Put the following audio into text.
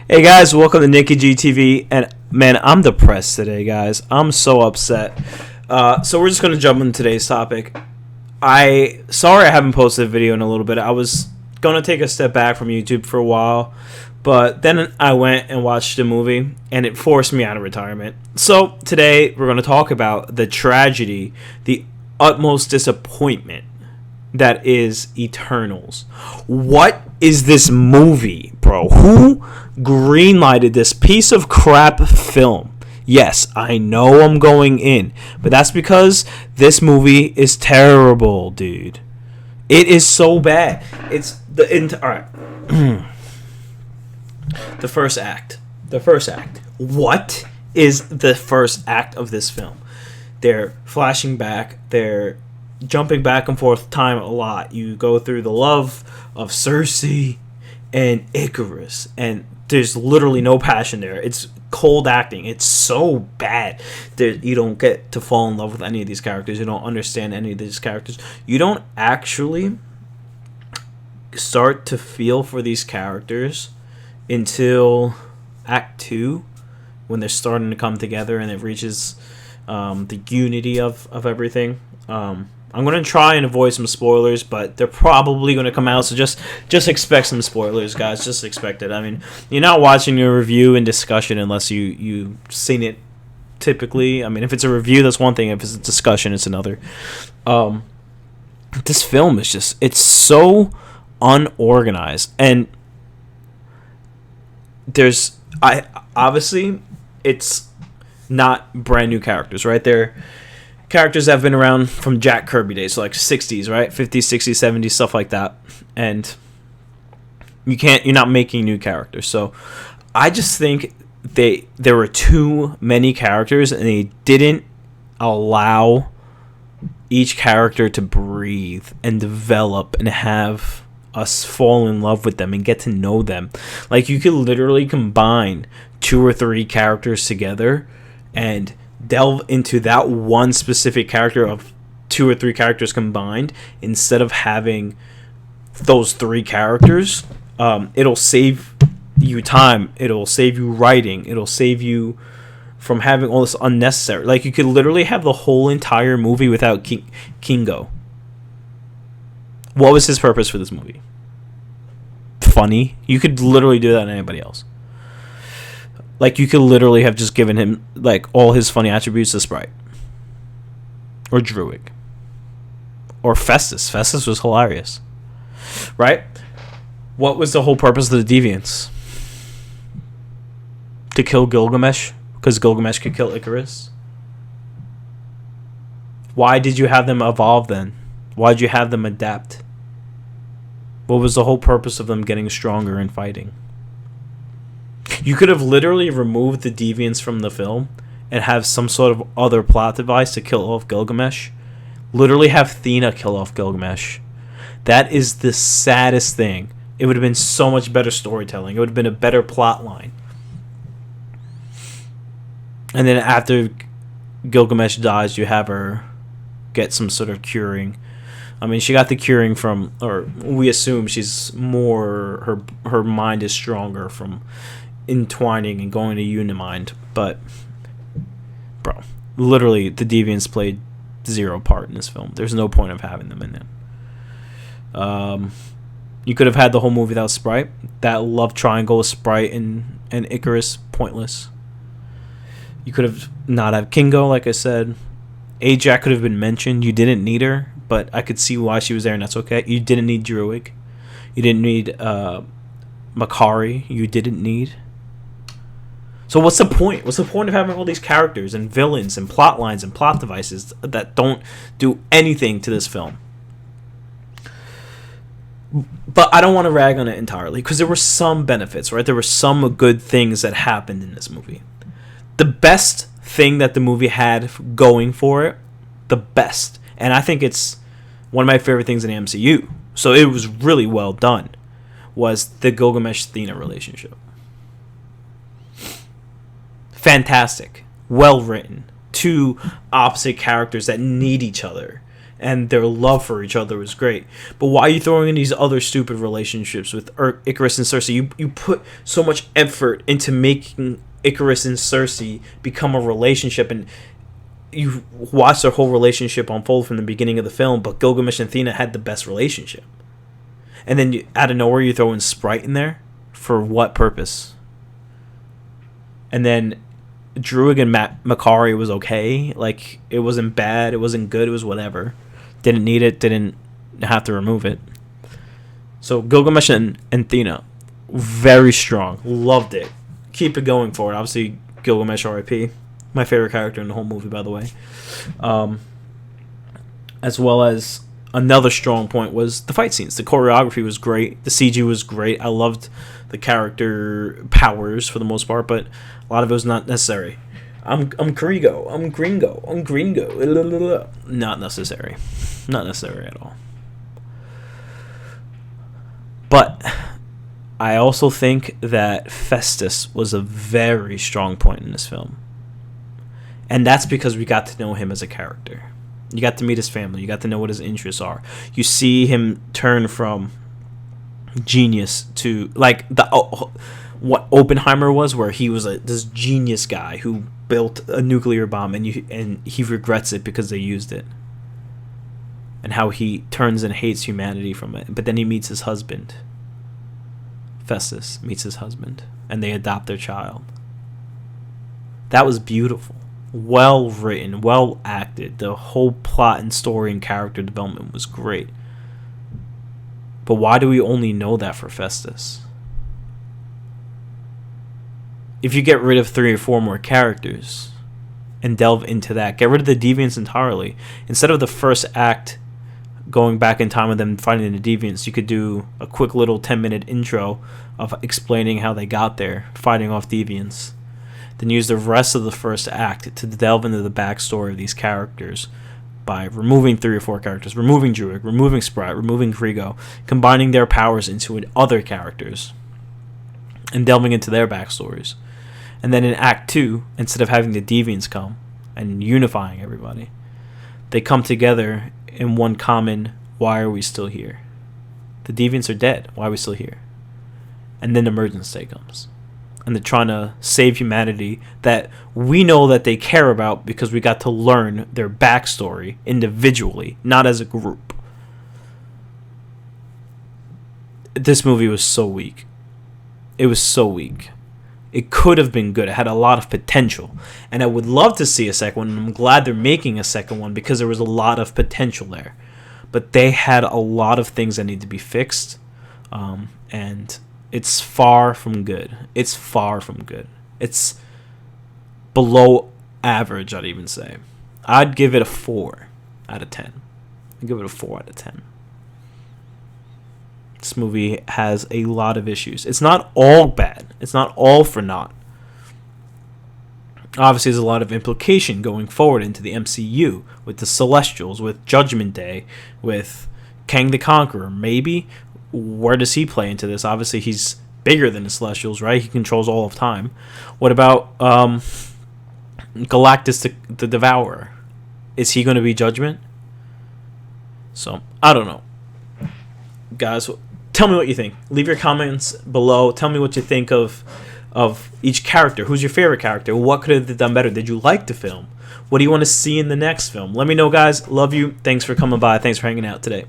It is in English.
Hey guys, welcome to Nikki GTV. And man, I'm depressed today, guys. I'm so upset. So we're just gonna jump into today's topic. Sorry I haven't posted a video in a little bit. I was gonna take a step back from YouTube for a while, but then I went and watched the movie, and it forced me out of retirement. So today we're gonna talk about the tragedy, the utmost disappointment that is Eternals. What is this movie, bro? Who greenlighted this piece of crap film? Yes, I know I'm going in, but that's because this movie is terrible, dude. It is so bad. It's all right. The first act. What is the first act of this film? They're flashing back. They're jumping back and forth time a lot. You go through the love of Cersei and Ikaris, and there's literally no passion there. It's cold acting. It's so bad that you don't get to fall in love with any of these characters. You don't understand any of these characters. You don't actually start to feel for these characters until Act 2, when they're starting to come together and it reaches the unity of everything. I'm going to try and avoid some spoilers, but they're probably going to come out, so just expect some spoilers, guys. Just expect it. I mean, you're not watching a review and discussion unless you've seen it typically. I mean, if it's a review, that's one thing. If it's a discussion, it's another. This film is just, it's so unorganized. And obviously, it's not brand new characters, right? They're characters that have been around from Jack Kirby days, so like 60s, right? 50s, 60s, 70s, stuff like that. And you're not making new characters. So I just think there were too many characters, and they didn't allow each character to breathe and develop and have us fall in love with them and get to know them. Like, you could literally combine 2 or 3 characters together and delve into that one specific character of 2 or 3 characters combined, instead of having those 3 characters. It'll save you time. It'll save you writing. It'll save you from having all this unnecessary. Like, you could literally have the whole entire movie without Kingo. What was his purpose for this movie? Funny. You could literally do that on anybody else. Like, you could literally have just given him, like, all his funny attributes to Sprite. Or Druig. Or Festus. Festus was hilarious. Right? What was the whole purpose of the Deviants? To kill Gilgamesh? Because Gilgamesh could kill Ikaris? Why did you have them evolve then? Why did you have them adapt? What was the whole purpose of them getting stronger and fighting? You could have literally removed the Deviants from the film and have some sort of other plot device to kill off Gilgamesh. Literally have Thena kill off Gilgamesh. That is the saddest thing. It would have been so much better storytelling. It would have been a better plot line. And then after Gilgamesh dies, you have her get some sort of curing. I mean, she got the curing from, or we assume she's more, her mind is stronger from entwining and going to Unimind. But, bro, literally the Deviants played 0 part in this film. There's no point of having them in it. You could have had the whole movie without Sprite. That love triangle with Sprite and Ikaris, pointless. You could have not have Kingo, like I said. Ajax could have been mentioned. You didn't need her, but I could see why she was there, and that's okay. You didn't need Druig. You didn't need Makari. You didn't need. So what's the point? What's the point of having all these characters and villains and plot lines and plot devices that don't do anything to this film? But I don't want to rag on it entirely, because there were some benefits, right? There were some good things that happened in this movie. The best thing that the movie had going for it, the best, and I think it's one of my favorite things in the MCU, so it was really well done, was the Gilgamesh-Thena relationship. Fantastic. Well written. 2 opposite characters that need each other. and their love for each other was great. But why are you throwing in these other stupid relationships with Icarus and Cersei? You put so much effort into making Icarus and Cersei become a relationship, and you watch their whole relationship unfold from the beginning of the film, but Gilgamesh and Athena had the best relationship. And then out of nowhere, you throw in Sprite in there? For what purpose? And then Druig and Makari was okay. Like, it wasn't bad, it wasn't good, it was whatever. Didn't need it, didn't have to remove it. So Gilgamesh and Athena, very strong. Loved it. Keep it going forward. Obviously, Gilgamesh R.I.P. My favorite character in the whole movie, by the way. As well as another strong point was the fight scenes. The choreography was great. The CG was great. I loved the character powers for the most part, but a lot of it was not necessary. I'm Grigo. I'm Gringo. I'm Gringo. Not necessary. Not necessary at all. But I also think that Festus was a very strong point in this film. And that's because we got to know him as a character. You got to meet his family. You got to know what his interests are. You see him turn from genius to, like, what Oppenheimer was, where he was this genius guy who built a nuclear bomb, and he regrets it because they used it. And how he turns and hates humanity from it. But then he meets his husband. Festus meets his husband, and they adopt their child. That was beautiful. Well written, well acted. The whole plot and story and character development was great. But why do we only know that for Festus? If you get rid of 3 or 4 more characters and delve into that, get rid of the deviants entirely. Instead of the first act going back in time with them fighting the deviants, you could do a quick little 10-minute intro of explaining how they got there, fighting off deviants. Then use the rest of the first act to delve into the backstory of these characters by removing 3 or 4 characters, removing Druig, removing Sprite, removing Grigo, combining their powers into other characters, and delving into their backstories. And then in Act 2, instead of having the deviants come and unifying everybody, they come together in one common, why are we still here? The deviants are dead, why are we still here? And then Emergence Day comes. And they're trying to save humanity that we know that they care about because we got to learn their backstory individually, not as a group. This movie was so weak. It was so weak. It could have been good. It had a lot of potential. And I would love to see a second one, and I'm glad they're making a second one because there was a lot of potential there. But they had a lot of things that need to be fixed. And it's far from good. It's far from good. It's below average, I'd even say. I'd give it a 4 out of 10. I'd give it a 4 out of 10. This movie has a lot of issues. It's not all bad. It's not all for naught. Obviously, there's a lot of implication going forward into the MCU with the Celestials, with Judgment Day, with Kang the Conqueror. Maybe. Where does he play into this? Obviously, he's bigger than the Celestials, right? He controls all of time. What about Galactus the Devourer? Is he going to be Judgment? So, I don't know. Guys, tell me what you think. Leave your comments below. Tell me what you think of each character. Who's your favorite character? What could have done better? Did you like the film? What do you want to see in the next film? Let me know, guys. Love you. Thanks for coming by. Thanks for hanging out today.